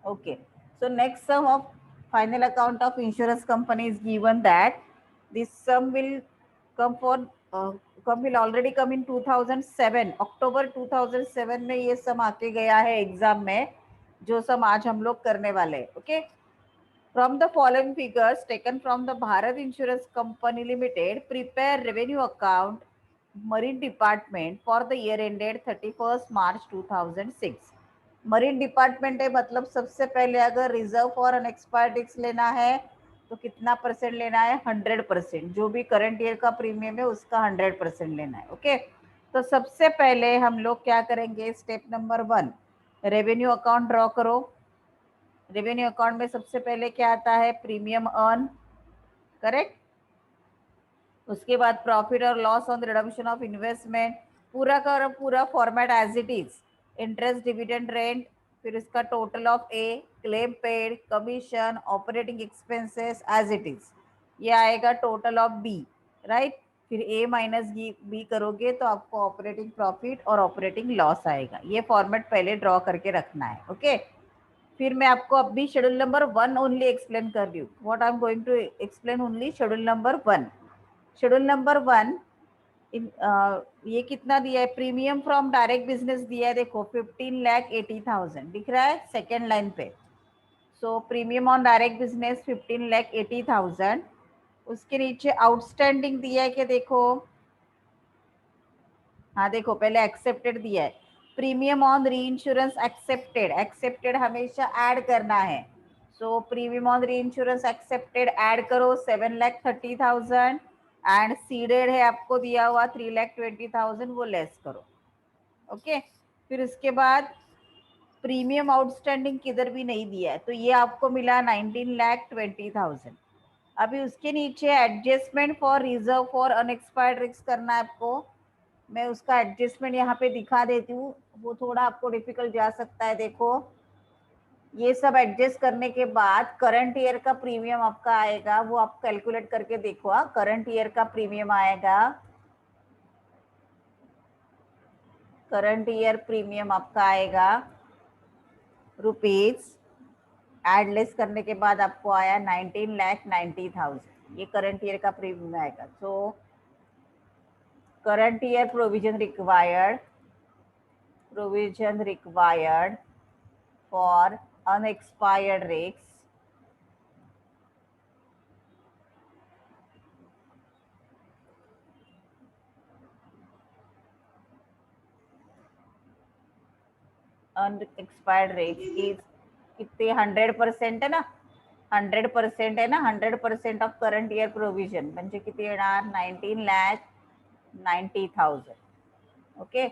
Okay, so next sum of final account of insurance company is given that this sum will come for will already come in 2007 अक्टूबर 2007 में ये सम आके गया है exam में, जो सम आज हम लोग करने वाले हैं. Okay, from the following figures taken from the Bharat insurance company limited, prepare revenue account marine department for the year ended 31 March 2006. Marine department है, मतलब सबसे पहले अगर रिजर्व फॉर अनएक्सपायर्ड रिस्क लेना है तो कितना परसेंट लेना है? 100%. जो भी करंट ईयर का प्रीमियम है उसका 100% लेना है. ओके, तो सबसे पहले हम लोग क्या करेंगे? Step number 1, revenue account draw करो. रेवेन्यू अकाउंट में सबसे पहले क्या आता है? Premium earn. करेक्ट. उसके बाद प्रॉफिट और loss on redemption of investment, पूरा का पूरा format as it is. Interest, dividend, rent, फिर इसका total of A, claim paid, commission, operating expenses as it is. ये आएगा टोटल ऑफ बी. राइट. फिर ए माइनस बी करोगे तो आपको ऑपरेटिंग प्रॉफिट और ऑपरेटिंग लॉस आएगा. ये फॉर्मेट पहले ड्रॉ करके रखना है. ओके, फिर मैं आपको अभी शेड्यूल नंबर 1 ओनली एक्सप्लेन कर रही हूँ. What I am going to explain only schedule number 1. Schedule number 1, ये कितना दिया है? प्रीमियम फ्रॉम डायरेक्ट बिजनेस दिया है, देखो 15,80,000 दिख रहा है सेकेंड लाइन पे. सो प्रीमियम ऑन डायरेक्ट बिजनेस 15,80,000. उसके नीचे आउटस्टैंडिंग दिया है कि देखो, हाँ देखो पहले एक्सेप्टेड दिया है. प्रीमियम ऑन री इंश्योरेंस एक्सेप्टेड, एक्सेप्टेड हमेशा ऐड करना है. सो प्रीमियम ऑन री इंश्योरेंस एक्सेप्टेड ऐड करो 7,30,000. एंड सीडेड है आपको दिया हुआ 3,20,000, वो लेस करो. ओके, फिर उसके बाद प्रीमियम आउटस्टैंडिंग किधर भी नहीं दिया है, तो ये आपको मिला 19,20,000. अभी उसके नीचे adjustment for reserve for unexpired risk करना है आपको. मैं उसका एडजस्टमेंट यहाँ पे दिखा देती हूँ, वो थोड़ा आपको डिफिकल्ट जा सकता है. देखो, ये सब एडजस्ट करने के बाद करंट ईयर का प्रीमियम आपका आएगा, वो आप कैलकुलेट करके देखो. करंट ईयर का प्रीमियम आएगा, करंट ईयर प्रीमियम आपका आएगा रुपीज, एडलेस करने के बाद आपको आया 19,90,000. ये करंट ईयर का प्रीमियम आएगा. So current year provision required, provision required for unexpired risks unexpired risk is कितने? 100% है ना, 100% है ना, 100% ऑफ करंट ईयर प्रोविजन म्हणजे किती येणार? 19,90,000. Okay,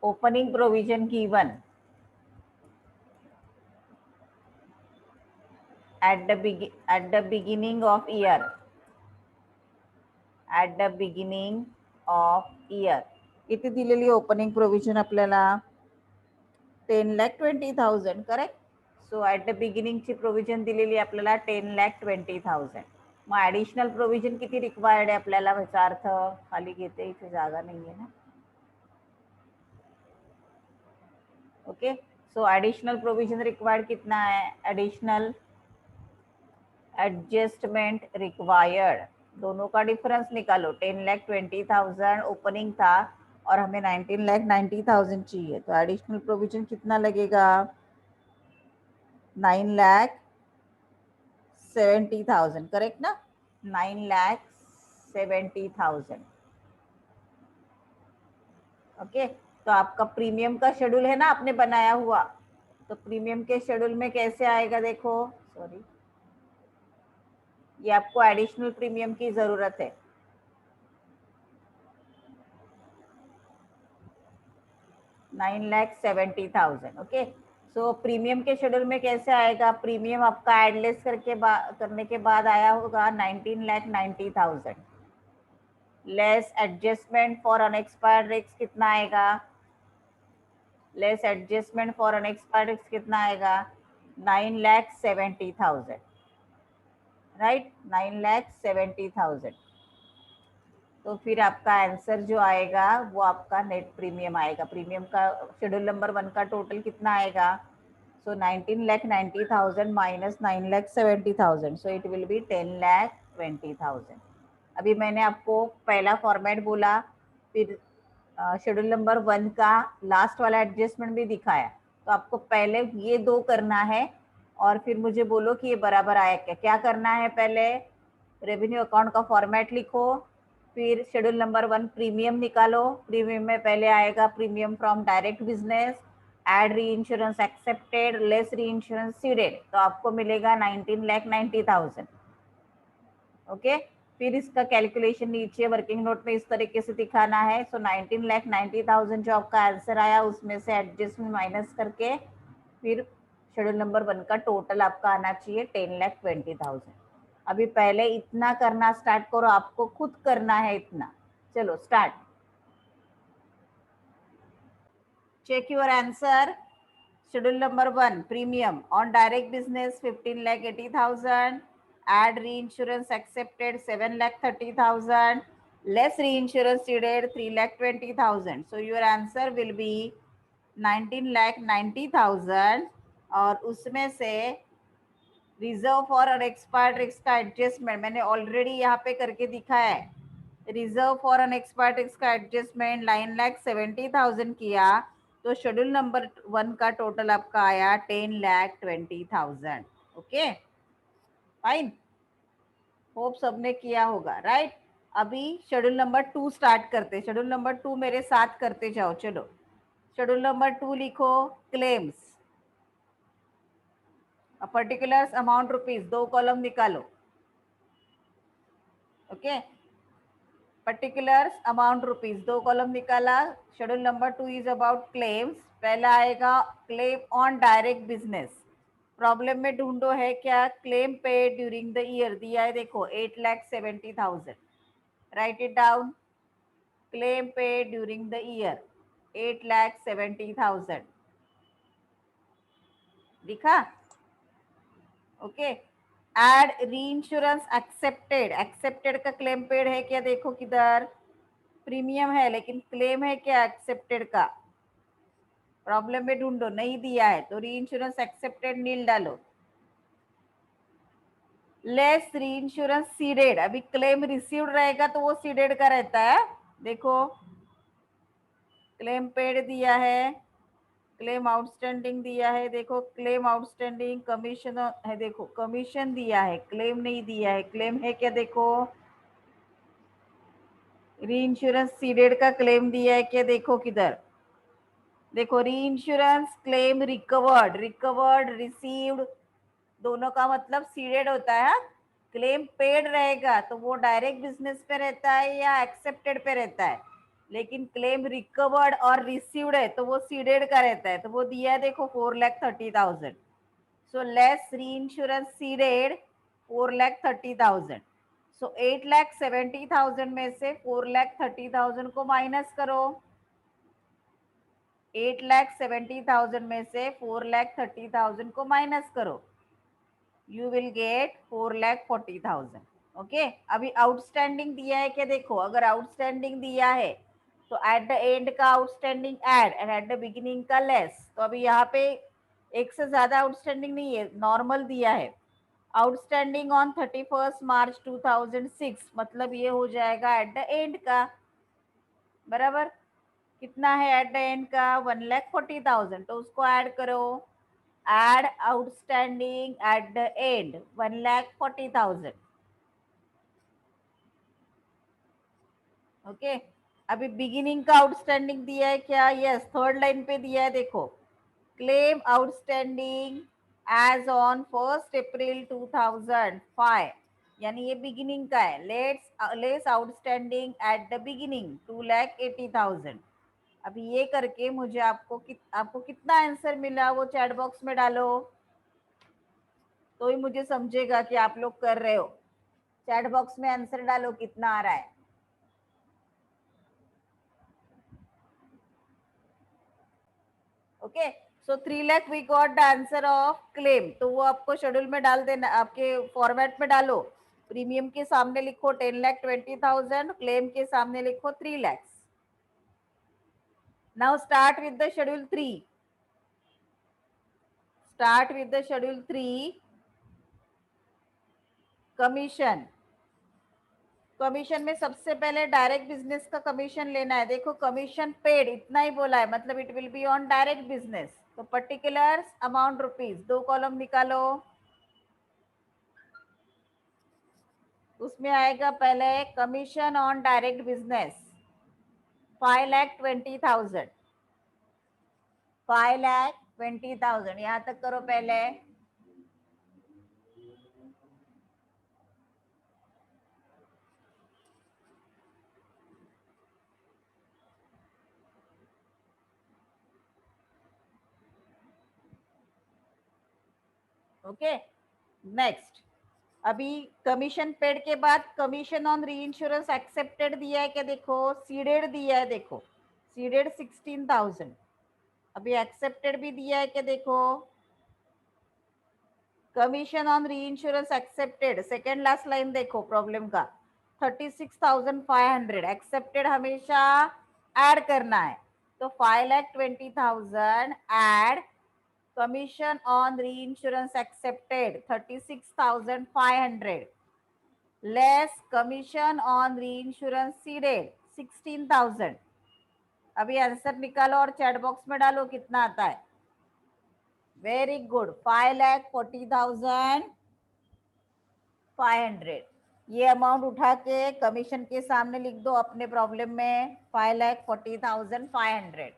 opening provision given at the beginning of year, at the beginning of year किती दिलेली ओपनिंग प्रोविजन आपल्याला? 10,20,000. करेक्ट. सो ॲट द बिगिनिंगची प्रोव्हिजन दिलेली आपल्याला 10,20,000. मग ॲडिशनल प्रोव्हिजन किती रिक्वायर्ड आहे आपल्याला? ह्याचा अर्थ खाली घेते, इथे जागा नाही आहे ना. ओके, सो ॲडिशनल प्रोव्हिजन रिक्वायर्ड कितना है? एडिशनल एडजस्टमेंट रिक्वायर्ड, दोनों का डिफरेंस निकालो. 10,20,000 ओपनिंग था और हमें 19,90,000 चाहिए, तो एडिशनल प्रोविजन कितना लगेगा? 9,70,000. करेक्ट ना? 9,70,000. ओके, तो आपका प्रीमियम का शेड्यूल है ना आपने बनाया हुआ, तो प्रीमियम के शेड्यूल में कैसे आएगा? देखो, सॉरी, ये आपको एडिशनल प्रीमियम की जरूरत है. 9,70,000. ओके, सो प्रीमियम के शेड्यूल में कैसे आएगा? प्रीमियम आपका एडलेस करने के बाद आया होगा 19,90,000. Less adjustment for unexpired risk कितना आएगा? Less adjustment for unexpired risk कितना आएगा? 9,70,000. राइट, 9,70,000. तो फिर आपका आंसर जो आएगा वो आपका नेट प्रीमियम आएगा. प्रीमियम का शेड्यूल नंबर 1 का टोटल कितना आएगा? So 19,90,000 minus 9,70,000. So it will be 10,20,000. अभी मैंने आपको पहला फॉर्मेट बोला, फिर शेड्यूल नंबर 1 का लास्ट वाला एडजस्टमेंट भी दिखाया. तो आपको पहले ये दो करना है और फिर मुझे बोलो कि ये बराबर आया क्या. क्या करना है, पहले रेवेन्यू अकाउंट का फॉर्मेट लिखो, फिर शेड्यूल नंबर 1 प्रीमियम निकालो. प्रीमियम में पहले आएगा premium from direct business, add reinsurance accepted, less reinsurance ceded, तो आपको मिलेगा 19,90,000. ओके, फिर इसका कैलकुलेशन नीचे वर्किंग नोट में इस तरीके से दिखाना है. सो 19,90,000 जो आपका आंसर आया उसमें से एडजस्टमेंट माइनस करके फिर शेड्यूल नंबर 1 का टोटल आपका आना चाहिए 10,20,000. अभी पहले इतना करना स्टार्ट करो, आपको खुद करना है इतना. चलो start. Check your answer. Schedule number 1 premium on direct business 15,80,000, add reinsurance accepted 7,30,000, less reinsurance ceded 3,20,000. So your answer will be 19,90,000 और उसमें से रिजर्व फॉर अनएक्सपायर्ड रिस्क का एडजस्टमेंट मैंने ऑलरेडी यहाँ पे करके दिखाया है. रिजर्व फॉर अनएक्सपायर्ड रिस्क का एडजस्टमेंट 9,70,000 किया तो शेड्यूल नंबर 1 का टोटल आपका आया 10,20,000. ओके फाइन, होप सबने किया होगा, राइट. अभी शेड्यूल नंबर 2 स्टार्ट करते. शेड्यूल नंबर 2 मेरे साथ करते जाओ. चलो शेड्यूल नंबर 2 लिखो. Claims, particulars amount rupees, 2 column निकालो. Okay, particulars amount rupees 2 column निकाला. Schedule number 2 is about claims. पहला आएगा claim on direct business. Problem में ढूंढो है क्या, claim paid during the year दिया है, देखो 8,70,000. Write it down. Claim paid during the year 8,70,000 दिखा. Okay, add reinsurance accepted. Accepted का क्लेम पेड है क्या, देखो किधर प्रीमियम है लेकिन क्लेम है क्या एक्सेप्टेड का. प्रॉब्लम में ढूंढो, नहीं दिया है तो री इंश्योरेंस एक्सेप्टेड नील डालो. लेस री इंश्योरेंस सीडेड, अभी क्लेम रिसीव्ड रहेगा तो वो सीडेड का रहता है. देखो क्लेम पेड दिया है, क्लेम आउटस्टैंडिंग दिया है, देखो क्लेम आउटस्टैंडिंग कमीशन है, देखो कमीशन दिया है, क्लेम नहीं दिया है. क्लेम है क्या, देखो री इंश्योरेंस सीडेड का क्लेम दिया है क्या, देखो किधर, देखो री insurance claim recovered, recovered received दोनों का मतलब सीडेड होता है. क्लेम पेड रहेगा तो वो डायरेक्ट बिजनेस पे रहता है या एक्सेप्टेड पे रहता है, लेकिन क्लेम रिकवर्ड और रिसीव्ड है तो वो सीडेड का रहता है. तो वो दिया है देखो 4,30,000. So less reinsurance seeded 4,30,000. सो 8,70,000 में से 4,30,000 को माइनस करो. 8,70,000 में से 4,30,000 को माइनस करो, यू विल गेट 4,40,000. ओके, अभी आउटस्टैंडिंग दिया है क्या, देखो अगर आउटस्टैंडिंग दिया है तो एट द एंड का outstanding add and at the beginning का लेस. तो अभी यहाँ पे एक से ज्यादा आउटस्टैंडिंग नहीं है, नॉर्मल दिया है. आउटस्टैंडिंग ऑन 31 मार्च 2006 मतलब ये हो जाएगा एट द एंड का. बराबर, कितना है एट द एंड का 1,40,000. तो उसको ऐड करो. Add outstanding at the end 1,40,000. Okay, अभी बिगिनिंग का आउटस्टैंडिंग दिया है क्या, यस थर्ड लाइन पे दिया है, देखो क्लेम आउटस्टैंडिंग एज ऑन 1 अप्रैल 2005, यानी ये बिगिनिंग का है. Less outstanding at the beginning 2,80,000. अभी ये करके मुझे आपको कितना आंसर मिला वो चैट बॉक्स में डालो, तो ही मुझे समझेगा कि आप लोग कर रहे हो. चैट बॉक्स में आंसर डालो कितना आ रहा है. Okay, so 3 lakh we got the answer of claim. तो वो आपको शेड्यूल में डाल देना, आपके फॉर्मेट में डालो. प्रीमियम के सामने लिखो 10,20,000, क्लेम के सामने लिखो 3 lakhs. Now start with the schedule 3. Start with the schedule 3 commission. Commission में सबसे पहले डायरेक्ट बिजनेस का कमीशन लेना है। देखो कमीशन पेड इतना ही बोला है, मतलब it will be on direct business. तो पर्टिकुलर्स अमाउंट रुपीज, 2 कॉलम निकालो। उसमें आएगा पहले कमीशन ऑन डायरेक्ट बिजनेस 5,20,000, 5,20,000 यहां तक करो पहले। ओके नेक्स्ट, अभी कमीशन पेड के बाद कमीशन ऑन री इंश्योरेंस एक्सेप्टेड दिया है क्या? देखो सीडेड दिया है, देखो सीडेड 16,000। अभी एक्सेप्टेड भी दिया है क्या? देखो कमीशन ऑन री insurance accepted, second last line देखो प्रॉब्लम का 36,500। एक्सेप्टेड हमेशा ऐड करना है, तो 5,20,000 ऐड कमीशन ऑन री insurance accepted 36,500 less commission on री इंश्योरेंस सीडेड 16,000। अभी आंसर निकालो और चैट बॉक्स में डालो कितना आता है। Very good, 5,40,500। ये अमाउंट उठा के कमीशन के सामने लिख दो अपने प्रॉब्लम में, 5,40,500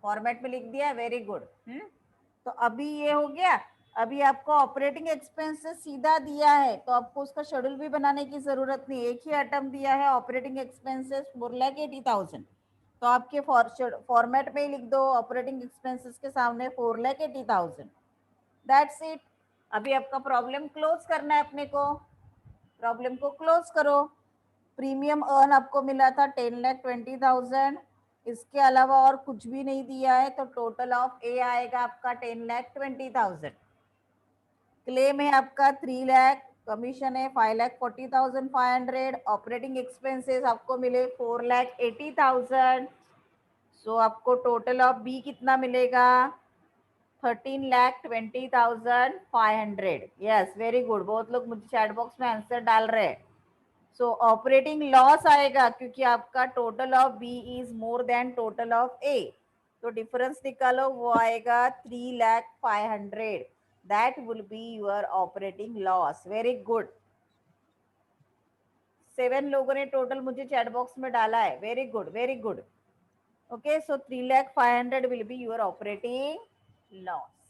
फॉर्मेट में लिख दिया। Very good. तो अभी ये हो गया। अभी आपको ऑपरेटिंग एक्सपेंसेस सीधा दिया है, तो आपको उसका शेड्यूल भी बनाने की जरूरत नहीं, एक ही आइटम दिया है ऑपरेटिंग एक्सपेंसेस 4,80,000। तो आपके फॉर्मेट में ही लिख दो ऑपरेटिंग एक्सपेंसेस के सामने 4,80,000। That's it. अभी आपका प्रॉब्लम क्लोज करना है अपने को, प्रॉब्लम को क्लोज करो। प्रीमियम अर्न आपको मिला था 10,20,000, इसके अलावा और कुछ भी नहीं दिया है, तो टोटल ऑफ ए आएगा आपका 10,20,000। क्लेम है आपका 3 लाख, कमीशन है 5,40,500, ऑपरेटिंग एक्सपेंसेस आपको मिले 4,80,000। सो आपको टोटल ऑफ बी कितना मिलेगा? 13,20,500। यस वेरी गुड, बहुत लोग मुझे चैट बॉक्स में आंसर डाल रहे हैं। सो ऑपरेटिंग लॉस आएगा क्योंकि आपका total of B is more than total of A, तो डिफरेंस निकालो, वो आएगा 3,05,000। That will be your operating loss. Very good, 7 लोगों ने टोटल मुझे चैट बॉक्स में डाला है। Very good very good. Okay, so 3,05,000 will be your operating loss.